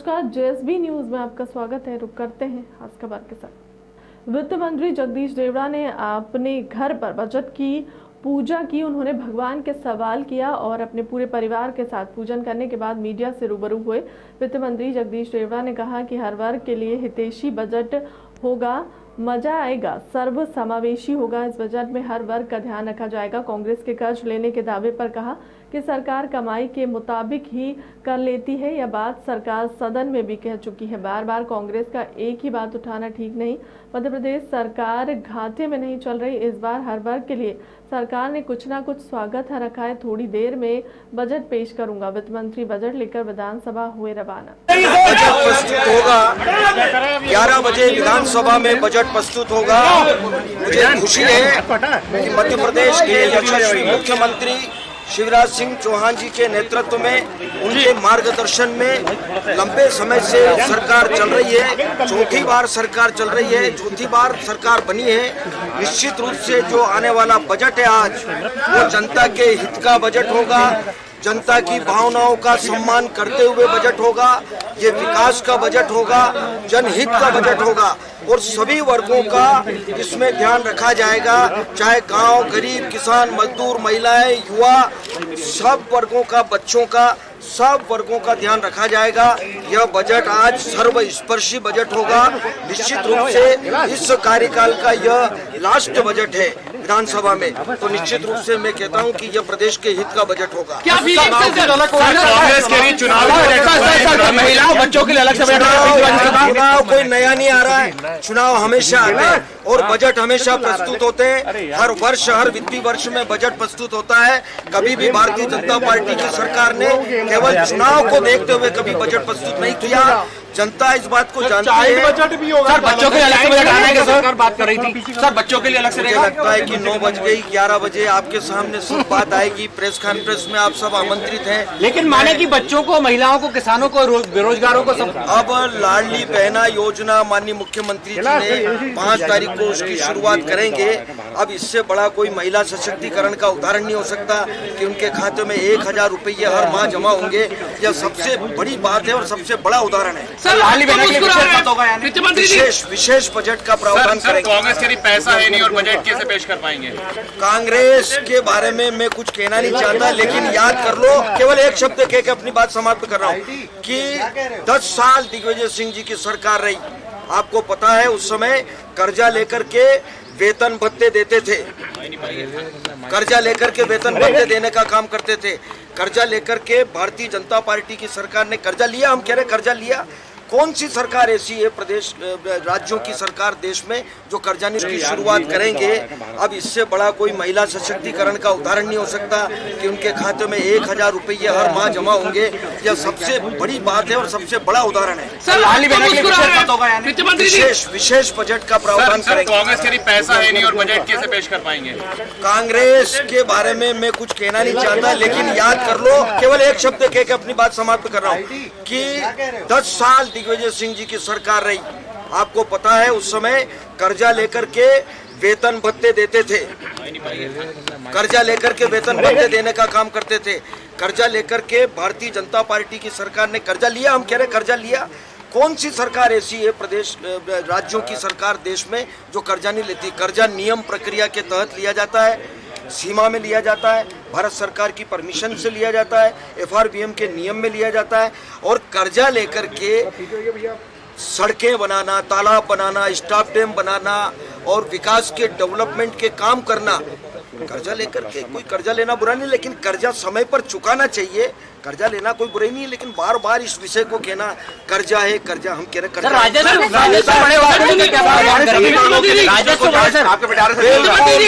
नमस्कार, JSB news में आपका स्वागत है। रुक करते हैं खास खबर के साथ। वित्त मंत्री जगदीश देवड़ा ने अपने घर पर बजट की पूजा की। उन्होंने भगवान के सवाल किया और अपने पूरे परिवार के साथ पूजन करने के बाद मीडिया से रूबरू हुए। वित्त मंत्री जगदीश देवड़ा ने कहा कि हर वर्ग के लिए हितैषी बजट होगा, मजा आएगा, सर्व समावेशी होगा। इस बजट में हर वर्ग का ध्यान रखा जाएगा। कांग्रेस के कर्ज लेने के दावे पर कहा कि सरकार कमाई के मुताबिक ही कर लेती है। यह बात सरकार सदन में भी कह चुकी है। बार बार कांग्रेस का एक ही बात उठाना ठीक नहीं। मध्य प्रदेश सरकार घाटे में नहीं चल रही। इस बार हर वर्ग के लिए सरकार ने कुछ ना कुछ स्वागत रखा है। थोड़ी देर में बजट पेश करूंगा। वित्त मंत्री बजट लेकर विधानसभा हुए रवाना। बजट प्रस्तुत होगा 11 बजे विधानसभा में बजट प्रस्तुत होगा। मुझे खुशी है कि मध्य प्रदेश के यशस्वी मुख्यमंत्री शिवराज सिंह चौहान जी के नेतृत्व में, उनके मार्गदर्शन में लंबे समय से सरकार चल रही है। चौथी बार सरकार चल रही है, चौथी बार सरकार बनी है। निश्चित रूप से जो आने वाला बजट है आज, वो जनता के हित का बजट होगा, जनता की भावनाओं का सम्मान करते हुए बजट होगा। ये विकास का बजट होगा, जनहित का बजट होगा और सभी वर्गों का इसमें ध्यान रखा जाएगा। चाहे गांव, गरीब, किसान, मजदूर, महिलाएं, युवा, सब वर्गों का, बच्चों का, सब वर्गों का ध्यान रखा जाएगा। यह बजट आज सर्वस्पर्शी बजट होगा। निश्चित रूप से इस कार्यकाल का यह लास्ट बजट है विधानसभा में, तो निश्चित रूप से मैं कहता हूं कि यह प्रदेश के हित का बजट होगा। कांग्रेस के लिए चुनाव महिलाओं बच्चों के लिए अलग से चुनाव कोई नया नहीं आ रहा है। चुनाव हमेशा आते हैं और बजट हमेशा प्रस्तुत होते हैं। हर वर्ष, हर वित्तीय वर्ष में बजट प्रस्तुत होता है। कभी भी भारतीय जनता पार्टी की सरकार ने केवल चुनाव को देखते हुए कभी बजट प्रस्तुत नहीं किया। जनता इस बात को जानती है। बजट भी होगा। सर, बच्चों के लिए अलग से बजट आने की सरकार बात कर रही थी। सर, बच्चों के लिए अलग से मुझे लगता है कि 9 बज गई, 11 बजे आपके सामने सब बात आएगी। प्रेस कॉन्फ्रेंस में आप सब आमंत्रित हैं। लेकिन माने कि बच्चों को, महिलाओं को, किसानों को, बेरोजगारों को सब। अब लाडली बहना योजना माननीय मुख्यमंत्री जी ने 5 तारीख को उसकी शुरुआत करेंगे। अब इससे बड़ा कोई महिला सशक्तिकरण का उदाहरण नहीं हो सकता कि उनके खाते में 1000 रुपये हर माह जमा होंगे। यह सबसे बड़ी बात है और सबसे बड़ा उदाहरण है। विशेष बजट का प्रावधान करेंगे। कांग्रेस के लिए पैसा है नहीं और बजट कैसे पेश कर पाएंगे? कांग्रेस के बारे में मैं कुछ कहना नहीं चाहता, लेकिन याद कर लो, केवल एक शब्द कह के अपनी बात समाप्त कर रहा हूँ कि 10 साल दिग्विजय सिंह जी की सरकार रही। आपको पता है उस समय कर्जा लेकर के वेतन भत्ते देते थे, कर्जा लेकर के वेतन भत्ते देने का काम करते थे। कर्जा लेकर के भारतीय जनता पार्टी की सरकार ने कर्जा लिया। हम कह रहे कर्जा लिया। कौन सी सरकार ऐसी है प्रदेश, राज्यों की सरकार देश में जो कर्जा नहीं, उसकी शुरुआत करेंगे। अब इससे बड़ा कोई महिला सशक्तिकरण का उदाहरण नहीं हो सकता कि उनके खाते में 1000 रुपये हर माह जमा होंगे। यह सबसे बड़ी बात है और सबसे बड़ा उदाहरण है। विशेष बजट का प्रावधान करेंगे। कांग्रेस के लिए पैसा है नहीं और बजट कैसे पेश कर पाएंगे? कांग्रेस के बारे में मैं कुछ कहना नहीं चाहता, लेकिन याद कर लो, केवल एक शब्द कह के अपनी बात समाप्त कर रहा हूँ कि 10 साल दिग्विजय सिंह जी की सरकार रही। आपको पता है उस समय कर्जा लेकर के वेतन भत्ते देते थे, कर्जा लेकर के वेतन भत्ते देने का काम करते थे। कर्जा लेकर के भारतीय जनता पार्टी की सरकार ने कर्जा लिया। हम कह रहे कर्जा लिया। कौन सी सरकार ऐसी है प्रदेश, राज्यों की सरकार देश में जो कर्जा नहीं लेती? कर्जा नियम प्रक्रिया के तहत लिया जाता है, सीमा में लिया जाता है, भारत सरकार की परमिशन से लिया जाता है, FRBM के नियम में लिया जाता है। और कर्जा लेकर के सड़कें बनाना, तालाब बनाना, स्टॉप डैम बनाना और विकास के डेवलपमेंट के काम करना, कर्जा लेकर के, कोई कर्जा लेना बुरा नहीं, लेकिन कर्जा समय पर चुकाना चाहिए। कर्जा लेना कोई बुराई नहीं है, लेकिन बार बार इस विषय को कहना कर्जा है कर्जा, हम कह रहे कर्जा।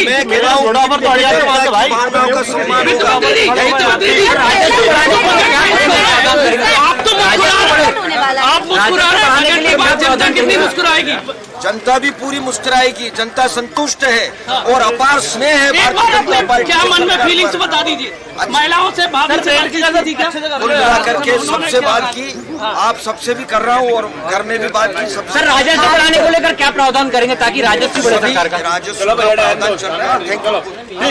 मैं कह रहा हूँ भावनाओं का सम्मान मुस्कुराएगी। जनता भी पूरी मुस्कुराएगी। जनता संतुष्ट है और अपार स्नेह है भारतीय जनता पार्टी। क्या मन में फीलिंग्स बता दीजिए। महिलाओं से कुल मिलाकर के सबसे बात की, आप सबसे भी कर रहा हूँ और घर में भी बात की। सर, राजस्व बढ़ाने को लेकर क्या प्रावधान करेंगे ताकि राजस्व बढ़े? राजस्व का प्रावधान चल रहा है। Thank you.